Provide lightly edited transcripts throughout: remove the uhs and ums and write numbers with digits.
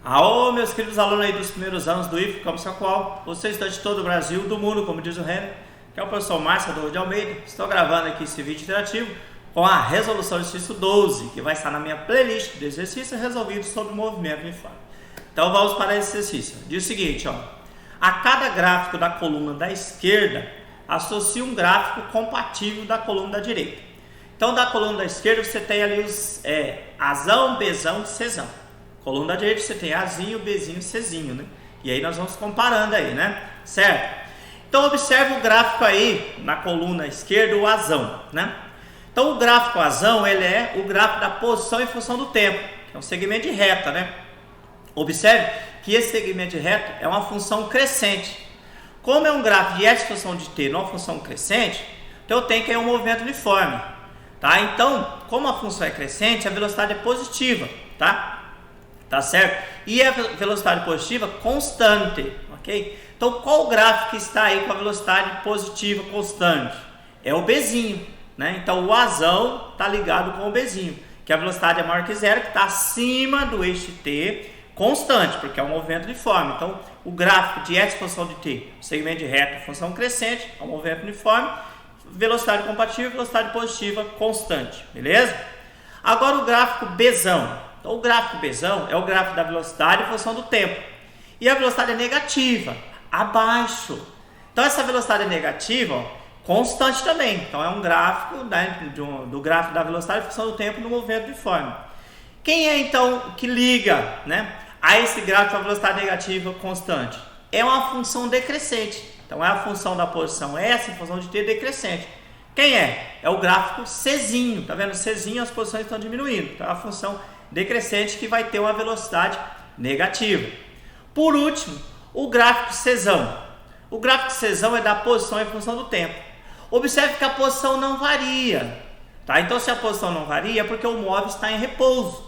Alô, meus queridos alunos aí dos primeiros anos do IF, como seu qual, vocês estão de todo o Brasil, do mundo, como diz o Renner, que é o professor Márcio de Almeida. Estou gravando aqui esse vídeo interativo com a resolução do exercício 12, que vai estar na minha playlist de exercícios resolvidos sobre o movimento uniforme. Então vamos para esse exercício. Diz o seguinte, ó: a cada gráfico da coluna da esquerda, associe um gráfico compatível da coluna da direita. Então da coluna da esquerda você tem ali os Azão, Bzão e Czão. Coluna da direita você tem Azinho, Bzinho e Czinho, né? E aí nós vamos comparando aí, né? Certo? Então observe o gráfico aí na coluna esquerda, o Azão, né? Então o gráfico Azão, ele é o gráfico da posição em função do tempo, que é um segmento de reta, né? Observe que esse segmento de reta é uma função crescente. Como é um gráfico de S função de T numa função crescente, então eu tenho que ter um movimento uniforme, tá? Então, como a função é crescente, a velocidade é positiva, tá? Tá certo? E a velocidade positiva constante, ok? Então, qual gráfico que está aí com a velocidade positiva constante? É o Bzinho, né? Então, o Azão está ligado com o Bzinho, que a velocidade é maior que zero, que está acima do eixo T constante, porque é um movimento uniforme. Então, o gráfico de S função de T, segmento de reta, função crescente, é um movimento uniforme, velocidade compatível, velocidade positiva constante, beleza? Agora, o gráfico Bzão. Então, o gráfico Bzão é o gráfico da velocidade em função do tempo. E a velocidade é negativa, abaixo. Então, essa velocidade é negativa, ó, constante também. Então, é um gráfico, né, do gráfico da velocidade em função do tempo no movimento uniforme. Quem é, então, que liga, né, a esse gráfico da velocidade negativa constante? É uma função decrescente. Então, é a função da posição S em função de T decrescente. Quem é? É o gráfico Czinho. Tá vendo? Czinho, as posições estão diminuindo. Então, é a função decrescente que vai ter uma velocidade negativa. Por último, o gráfico Czão. O gráfico Czão é da posição em função do tempo. Observe que a posição não varia, tá? Então, se a posição não varia, é porque o móvel está em repouso.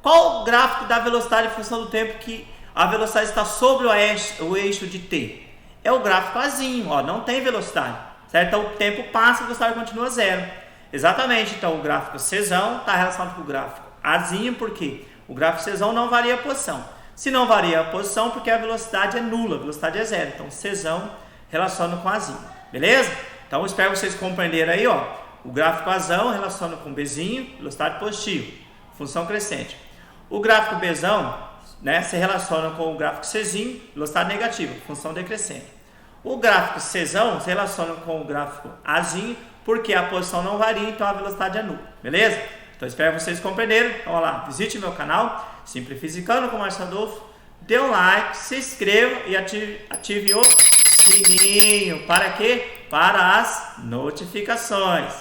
Qual o gráfico da velocidade em função do tempo que a velocidade está sobre o eixo de T? É o gráfico Azinho, ó, não tem velocidade, certo? Então, o tempo passa e a velocidade continua zero. Exatamente, então o gráfico Czão está relacionado com o gráfico Azinho, porque o gráfico Czão não varia a posição. Se não varia a posição, porque a velocidade é nula, a velocidade é zero. Então, Czão relaciona com Azinho, beleza? Então, espero vocês compreenderem aí, ó. O gráfico Azão relaciona com Bzinho, velocidade positiva, função crescente. O gráfico Bzão, né, se relaciona com o gráfico Czinho, velocidade negativa, função decrescente. O gráfico Czão se relaciona com o gráfico Azinho, porque a posição não varia, então a velocidade é nula, beleza? Então espero vocês compreenderam. Então, olha lá, visite meu canal, Simplificando com Márcio Adolfo, dê um like, se inscreva e ative o sininho. Para quê? Para as notificações.